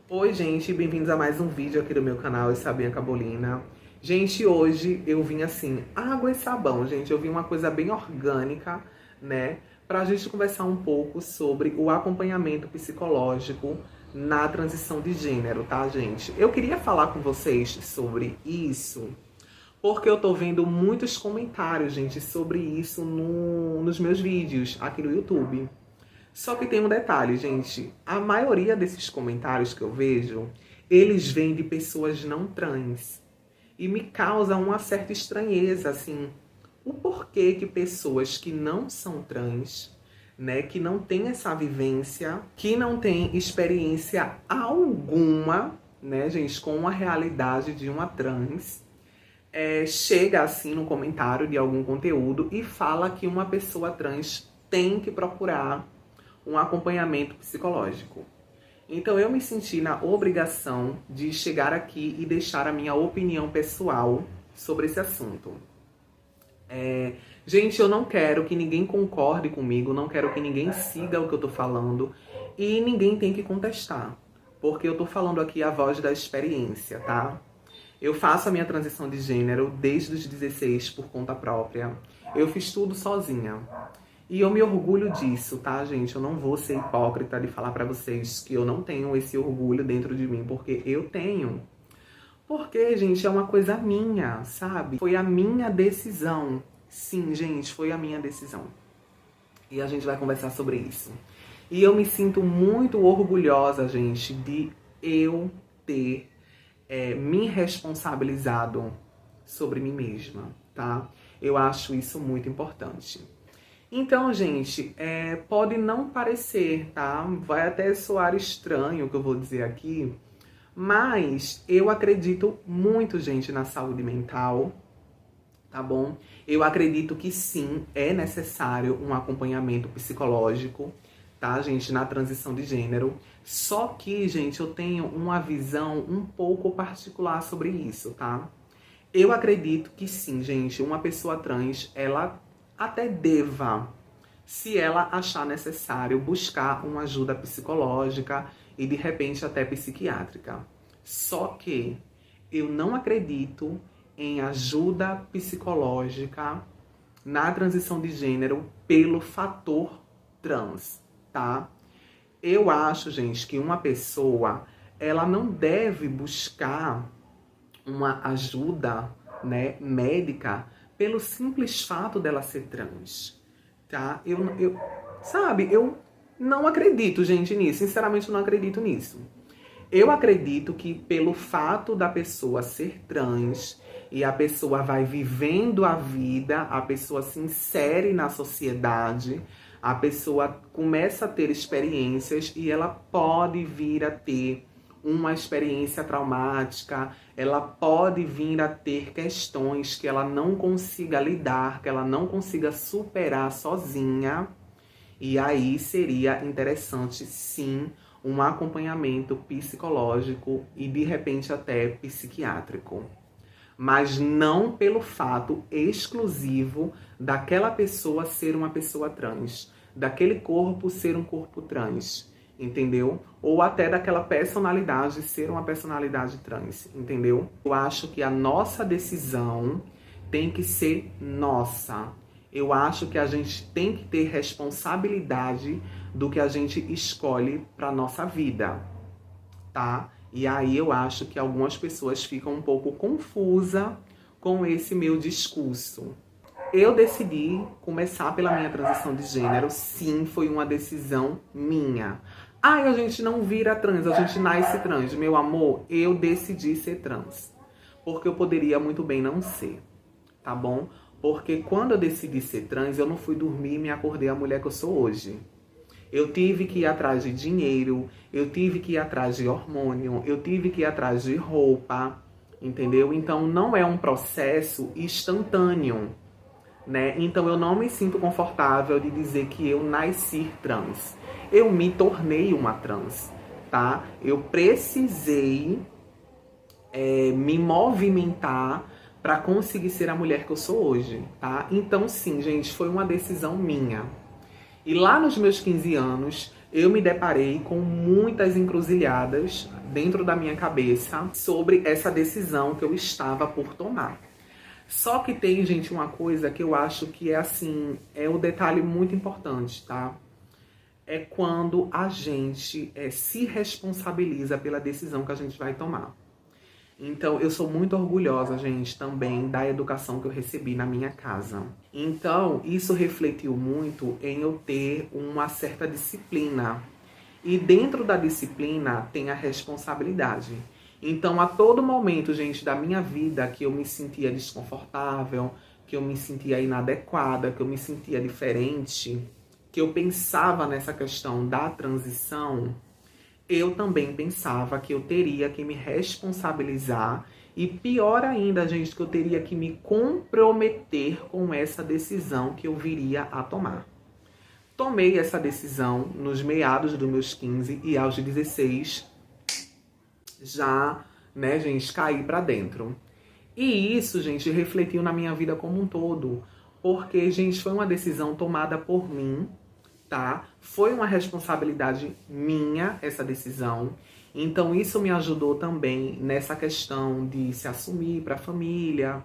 Oi, gente, bem-vindos a mais um vídeo aqui do meu canal, eu sou a Bianca Bolina. Gente, hoje eu vim assim, água e sabão, gente. Eu vim uma coisa bem orgânica, né? Pra gente conversar um pouco sobre o acompanhamento psicológico na transição de gênero, tá, gente? Eu queria falar com vocês sobre isso, porque eu tô vendo muitos comentários, gente, sobre isso nos meus vídeos aqui no YouTube. Só que tem um detalhe, gente. A maioria desses comentários que eu vejo, eles vêm de pessoas não trans. E me causa uma certa estranheza, assim. O porquê que pessoas que não são trans, né, que não têm essa vivência, que não têm experiência alguma, né, gente, com a realidade de uma trans, chega assim no comentário de algum conteúdo e fala que uma pessoa trans tem que procurar um acompanhamento psicológico. Então eu me senti na obrigação de chegar aqui e deixar a minha opinião pessoal sobre esse assunto. Gente, eu não quero que ninguém concorde comigo, não quero que ninguém siga o que eu tô falando e ninguém tem que contestar, porque eu tô falando aqui a voz da experiência, tá? Eu faço a minha transição de gênero desde os 16 por conta própria. Eu fiz tudo sozinha. E eu me orgulho disso, tá, gente? Eu não vou ser hipócrita de falar pra vocês que eu não tenho esse orgulho dentro de mim, porque eu tenho. Porque, gente, é uma coisa minha, sabe? Foi a minha decisão. Sim, gente, foi a minha decisão. E a gente vai conversar sobre isso. E eu me sinto muito orgulhosa, gente, de eu ter me responsabilizado sobre mim mesma, tá? Eu acho isso muito importante. Então, gente, pode não parecer, tá? Vai até soar estranho o que eu vou dizer aqui, mas eu acredito muito, gente, na saúde mental, tá bom? Eu acredito que sim, é necessário um acompanhamento psicológico, tá, gente, na transição de gênero. Só que, gente, eu tenho uma visão um pouco particular sobre isso, tá? Eu acredito que sim, gente, uma pessoa trans, ela até deva, se ela achar necessário, buscar uma ajuda psicológica e de repente até psiquiátrica. Só que eu não acredito em ajuda psicológica na transição de gênero pelo fator trans, tá? Eu acho, gente, que uma pessoa, ela não deve buscar uma ajuda, né, médica pelo simples fato dela ser trans, tá? Sabe, eu não acredito, gente, nisso. Sinceramente, eu não acredito nisso. Eu acredito que pelo fato da pessoa ser trans e a pessoa vai vivendo a vida, a pessoa se insere na sociedade, a pessoa começa a ter experiências e ela pode vir a ter uma experiência traumática, ela pode vir a ter questões que ela não consiga lidar, que ela não consiga superar sozinha. E aí seria interessante, sim, um acompanhamento psicológico e, de repente, até psiquiátrico. Mas não pelo fato exclusivo daquela pessoa ser uma pessoa trans, daquele corpo ser um corpo trans, entendeu? Ou até daquela personalidade ser uma personalidade trans, entendeu? Eu acho que a nossa decisão tem que ser nossa. Eu acho que a gente tem que ter responsabilidade do que a gente escolhe para nossa vida, tá? E aí eu acho que algumas pessoas ficam um pouco confusas com esse meu discurso. Eu decidi começar pela minha transição de gênero, sim, foi uma decisão minha. Ai, a gente não vira trans, a gente nasce trans. Meu amor, eu decidi ser trans. Porque eu poderia muito bem não ser, tá bom? Porque quando eu decidi ser trans, eu não fui dormir e me acordei a mulher que eu sou hoje. Eu tive que ir atrás de dinheiro, eu tive que ir atrás de hormônio, eu tive que ir atrás de roupa, entendeu? Então não é um processo instantâneo, né? Então eu não me sinto confortável de dizer que eu nasci trans. Eu me tornei uma trans, tá? Eu precisei me movimentar para conseguir ser a mulher que eu sou hoje, tá? Então sim, gente, foi uma decisão minha. E lá nos meus 15 anos, eu me deparei com muitas encruzilhadas dentro da minha cabeça sobre essa decisão que eu estava por tomar. Só que tem, gente, uma coisa que eu acho que é assim, é um detalhe muito importante, tá? É quando a gente se responsabiliza pela decisão que a gente vai tomar. Então, eu sou muito orgulhosa, gente, também da educação que eu recebi na minha casa. Então, isso refletiu muito em eu ter uma certa disciplina. E dentro da disciplina tem a responsabilidade. Então, a todo momento, gente, da minha vida que eu me sentia desconfortável, que eu me sentia inadequada, que eu me sentia diferente, que eu pensava nessa questão da transição, eu também pensava que eu teria que me responsabilizar e, pior ainda, gente, que eu teria que me comprometer com essa decisão que eu viria a tomar. Tomei essa decisão nos meados dos meus 15 e aos 16 já, né, gente, caí pra dentro. E isso, gente, refletiu na minha vida como um todo, porque, gente, foi uma decisão tomada por mim, tá? Foi uma responsabilidade minha essa decisão. Então isso me ajudou também nessa questão de se assumir para a família,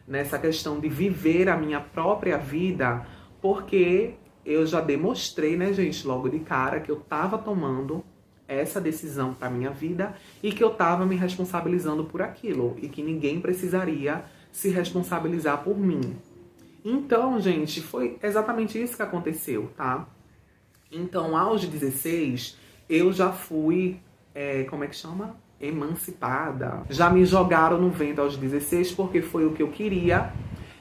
nessa questão de viver a minha própria vida, porque eu já demonstrei, né, gente, logo de cara que eu tava tomando essa decisão para minha vida e que eu tava me responsabilizando por aquilo e que ninguém precisaria se responsabilizar por mim. Então, gente, foi exatamente isso que aconteceu, tá? Então, aos 16, eu já fui, como é que chama? Emancipada. Já me jogaram no vento aos 16 porque foi o que eu queria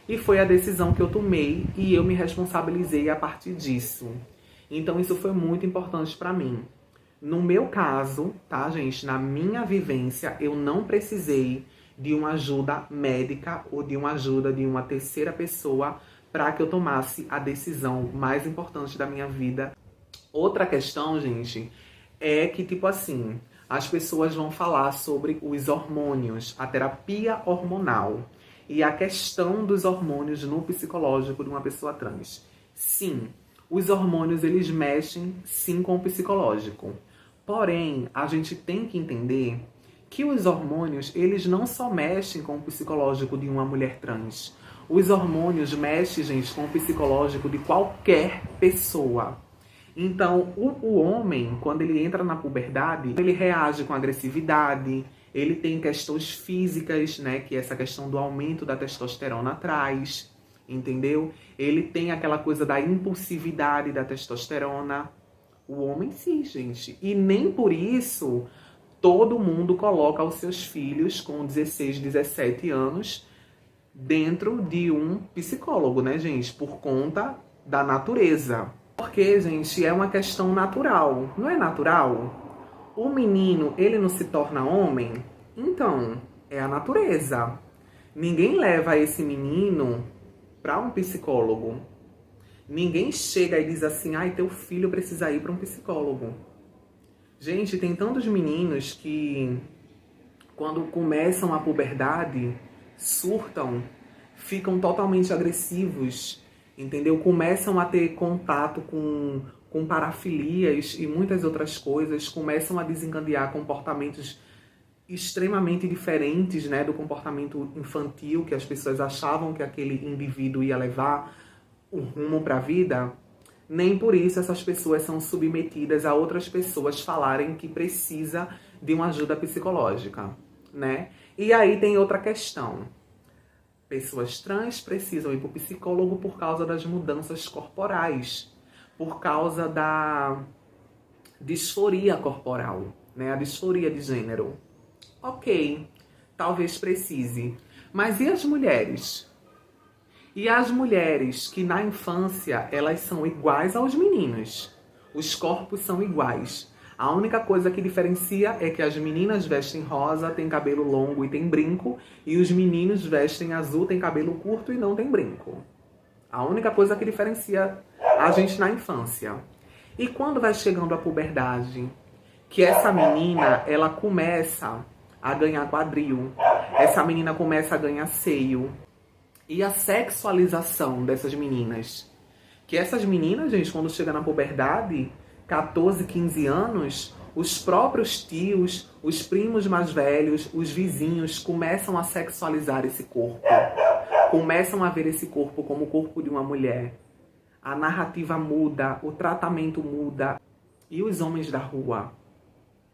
e foi a decisão que eu tomei e eu me responsabilizei a partir disso. Então, isso foi muito importante para mim. No meu caso, tá, gente? Na minha vivência, eu não precisei de uma ajuda médica ou de uma ajuda de uma terceira pessoa para que eu tomasse a decisão mais importante da minha vida. Outra questão, gente, é que, tipo assim, as pessoas vão falar sobre os hormônios, a terapia hormonal e a questão dos hormônios no psicológico de uma pessoa trans. Sim, os hormônios, eles mexem, sim, com o psicológico. Porém, a gente tem que entender que os hormônios, eles não só mexem com o psicológico de uma mulher trans. Os hormônios mexem, gente, com o psicológico de qualquer pessoa. Então, o homem, quando ele entra na puberdade, ele reage com agressividade, ele tem questões físicas, né, que essa questão do aumento da testosterona traz, entendeu? Ele tem aquela coisa da impulsividade da testosterona. O homem sim, gente. E nem por isso todo mundo coloca os seus filhos com 16, 17 anos dentro de um psicólogo, né, gente? Por conta da natureza. Porque, gente, é uma questão natural. Não é natural? O menino, ele não se torna homem? Então, é a natureza. Ninguém leva esse menino para um psicólogo. Ninguém chega e diz assim, ai, teu filho precisa ir para um psicólogo. Gente, tem tantos meninos que, quando começam a puberdade, surtam, ficam totalmente agressivos, entendeu? Começam a ter contato com parafilias e muitas outras coisas, começam a desencadear comportamentos extremamente diferentes, né, do comportamento infantil que as pessoas achavam que aquele indivíduo ia levar o rumo para a vida. Nem por isso essas pessoas são submetidas a outras pessoas falarem que precisa de uma ajuda psicológica, né? E aí tem outra questão. Pessoas trans precisam ir para o psicólogo por causa das mudanças corporais, por causa da disforia corporal, né? A disforia de gênero. Ok, talvez precise. Mas e as mulheres? E as mulheres que na infância elas são iguais aos meninos. Os corpos são iguais. A única coisa que diferencia é que as meninas vestem rosa, têm cabelo longo e tem brinco, e os meninos vestem azul, têm cabelo curto e não tem brinco. A única coisa que diferencia a gente na infância. E quando vai chegando a puberdade, que essa menina, ela começa a ganhar quadril, essa menina começa a ganhar seio, e a sexualização dessas meninas. Que essas meninas, gente, quando chegam na puberdade, 14, 15 anos, os próprios tios, os primos mais velhos, os vizinhos começam a sexualizar esse corpo. Começam a ver esse corpo como o corpo de uma mulher. A narrativa muda, o tratamento muda. E os homens da rua?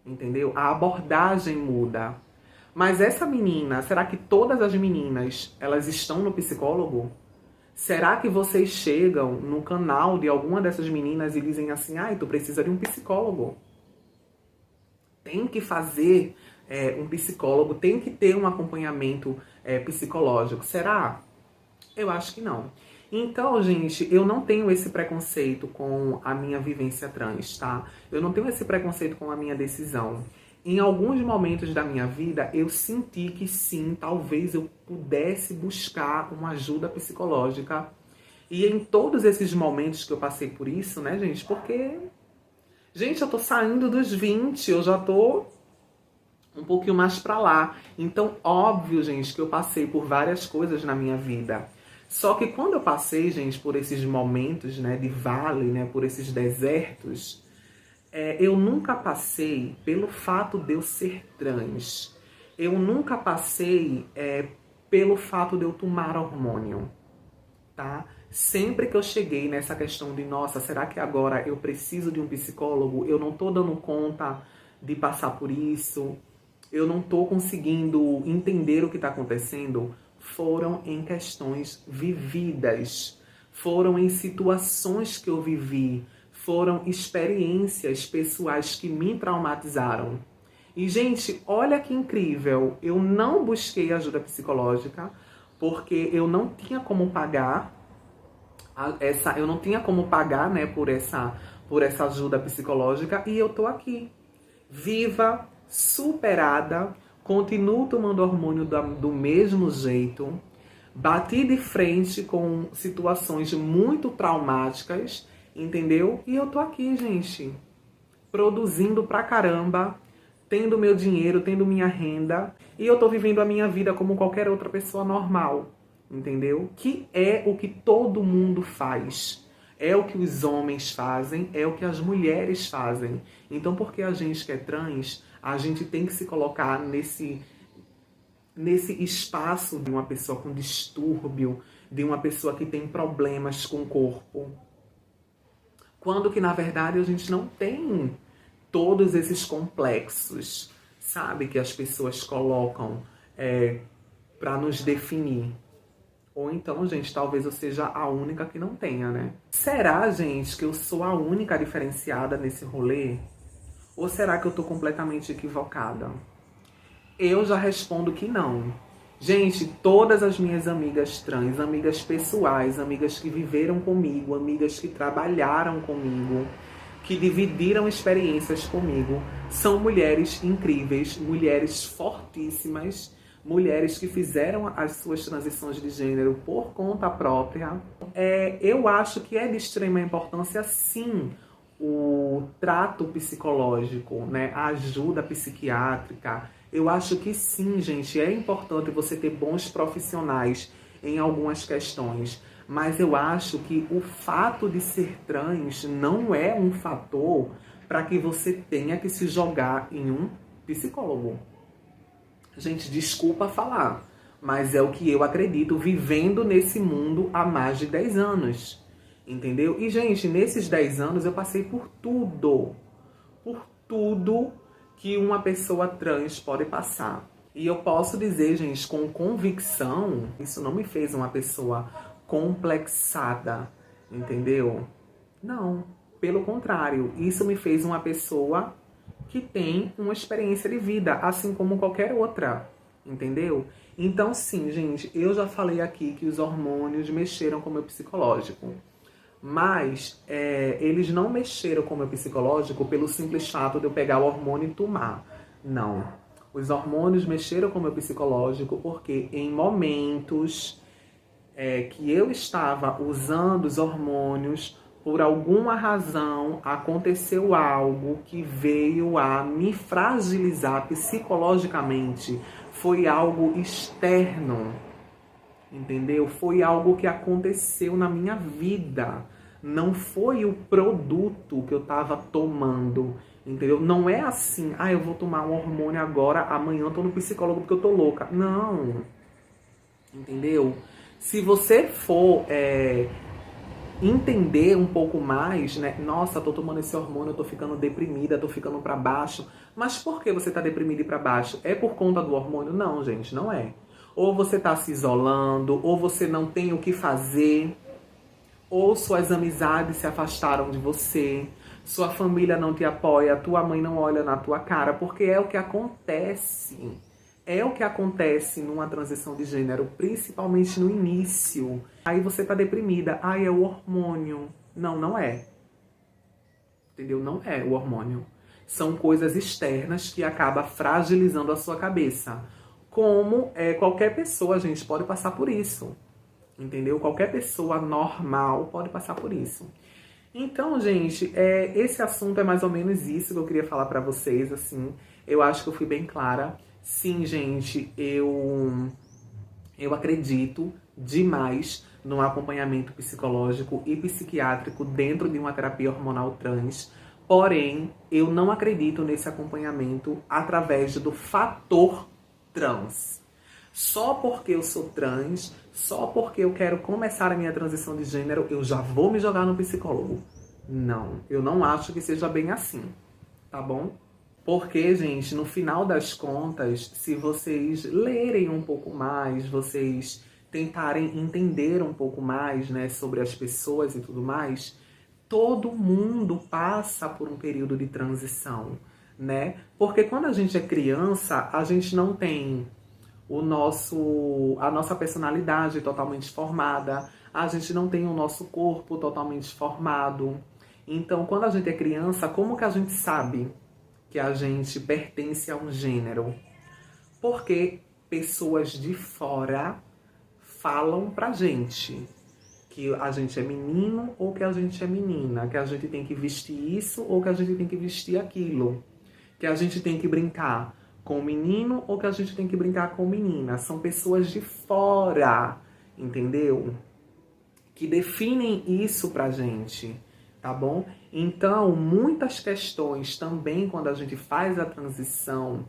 Entendeu? A abordagem muda. Mas essa menina, será que todas as meninas, elas estão no psicólogo? Será que vocês chegam no canal de alguma dessas meninas e dizem assim, ai, tu precisa de um psicólogo? Tem que fazer um psicólogo, tem que ter um acompanhamento psicológico. Será? Eu acho que não. Então, gente, eu não tenho esse preconceito com a minha vivência trans, tá? Eu não tenho esse preconceito com a minha decisão. Em alguns momentos da minha vida, eu senti que sim, talvez eu pudesse buscar uma ajuda psicológica. E em todos esses momentos que eu passei por isso, né, gente? Porque, gente, eu tô saindo dos 20, eu já tô um pouquinho mais pra lá. Então, óbvio, gente, que eu passei por várias coisas na minha vida. Só que quando eu passei, gente, por esses momentos, né, de vale, né, por esses desertos, eu nunca passei pelo fato de eu ser trans. Eu nunca passei pelo fato de eu tomar hormônio, tá? Sempre que eu cheguei nessa questão de, nossa, será que agora eu preciso de um psicólogo? Eu não tô dando conta de passar por isso. Eu não tô conseguindo entender o que tá acontecendo. Foram em questões vividas, foram em situações que eu vivi, foram experiências pessoais que me traumatizaram. E, gente, olha que incrível, eu não busquei ajuda psicológica, porque eu não tinha como pagar né, por essa ajuda psicológica, e eu tô aqui, viva, superada, continuo tomando hormônio do mesmo jeito, bati de frente com situações muito traumáticas, entendeu? E eu tô aqui, gente, produzindo pra caramba, tendo meu dinheiro, tendo minha renda, e eu tô vivendo a minha vida como qualquer outra pessoa normal, entendeu? Que é o que todo mundo faz. É o que os homens fazem, é o que as mulheres fazem. Então, porque a gente que é trans, a gente tem que se colocar nesse espaço de uma pessoa com distúrbio, de uma pessoa que tem problemas com o corpo. Quando que, na verdade, a gente não tem todos esses complexos, sabe? Que as pessoas colocam para nos definir. Ou então, gente, talvez eu seja a única que não tenha, né? Será, gente, que eu sou a única diferenciada nesse rolê? Ou será que eu tô completamente equivocada? Eu já respondo que não. Gente, todas as minhas amigas trans, amigas pessoais, amigas que viveram comigo, amigas que trabalharam comigo, que dividiram experiências comigo, são mulheres incríveis, mulheres fortíssimas, mulheres que fizeram as suas transições de gênero por conta própria. Eu acho que é de extrema importância, sim, o trato psicológico, né? A ajuda psiquiátrica. Eu acho que sim, gente, é importante você ter bons profissionais em algumas questões. Mas eu acho que o fato de ser trans não é um fator para que você tenha que se jogar em um psicólogo. Gente, desculpa falar, mas é o que eu acredito, vivendo nesse mundo há mais de 10 anos, entendeu? E, gente, nesses 10 anos eu passei por tudo que uma pessoa trans pode passar. E eu posso dizer, gente, com convicção, isso não me fez uma pessoa complexada, entendeu? Não, pelo contrário, isso me fez uma pessoa que tem uma experiência de vida, assim como qualquer outra, entendeu? Então, sim, gente, eu já falei aqui que os hormônios mexeram com o meu psicológico, mas eles não mexeram com o meu psicológico pelo simples fato de eu pegar o hormônio e tomar. Não. Os hormônios mexeram com o meu psicológico porque em momentos que eu estava usando os hormônios, por alguma razão, aconteceu algo que veio a me fragilizar psicologicamente. Foi algo externo, entendeu? Foi algo que aconteceu na minha vida. não foi o produto que eu tava tomando, entendeu? Não é assim, eu vou tomar um hormônio agora, amanhã eu tô no psicólogo porque eu tô louca. Não, entendeu? Se você for entender um pouco mais, né? Nossa, tô tomando esse hormônio, eu tô ficando deprimida, tô ficando pra baixo. Mas por que você tá deprimida e pra baixo? É por conta do hormônio? Não, gente, não é. Ou você tá se isolando, ou você não tem o que fazer, ou suas amizades se afastaram de você, sua família não te apoia, tua mãe não olha na tua cara, porque é o que acontece. É o que acontece numa transição de gênero, principalmente no início. Aí você tá deprimida. É o hormônio. Não, não é. Entendeu? Não é o hormônio. São coisas externas que acabam fragilizando a sua cabeça. Como qualquer pessoa, gente, pode passar por isso. Entendeu? Qualquer pessoa normal pode passar por isso. Então, gente, esse assunto é mais ou menos isso que eu queria falar pra vocês, assim. Eu acho que eu fui bem clara. Sim, gente, eu acredito demais no acompanhamento psicológico e psiquiátrico dentro de uma terapia hormonal trans. Porém, eu não acredito nesse acompanhamento através do fator trans. Só porque eu sou trans, só porque eu quero começar a minha transição de gênero, eu já vou me jogar no psicólogo. Não, eu não acho que seja bem assim, tá bom? Porque, gente, no final das contas, se vocês lerem um pouco mais, vocês tentarem entender um pouco mais, né, sobre as pessoas e tudo mais, todo mundo passa por um período de transição, né? Porque quando a gente é criança, a gente não tem a nossa personalidade totalmente formada, a gente não tem o nosso corpo totalmente formado. Então, quando a gente é criança, como que a gente sabe que a gente pertence a um gênero? Porque pessoas de fora falam pra gente que a gente é menino ou que a gente é menina, que a gente tem que vestir isso ou que a gente tem que vestir aquilo, que a gente tem que brincar com o menino ou que a gente tem que brincar com menina. São pessoas de fora, entendeu? Que definem isso pra gente, tá bom? Então, muitas questões também, quando a gente faz a transição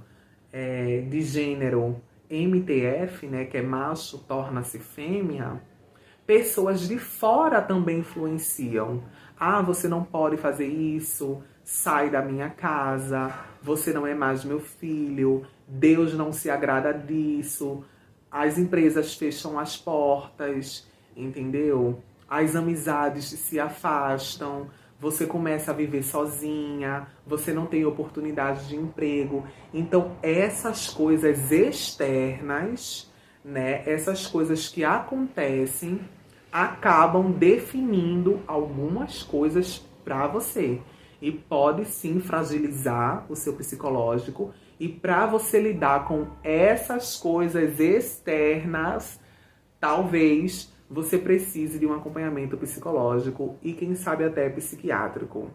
de gênero MTF, né, que é macho torna-se fêmea, pessoas de fora também influenciam. Você não pode fazer isso, sai da minha casa, você não é mais meu filho, Deus não se agrada disso, as empresas fecham as portas, entendeu? As amizades se afastam, você começa a viver sozinha, você não tem oportunidade de emprego. Então, essas coisas externas, né, essas coisas que acontecem, acabam definindo algumas coisas para você. E pode sim fragilizar o seu psicológico. E para você lidar com essas coisas externas, talvez você precise de um acompanhamento psicológico e quem sabe até psiquiátrico.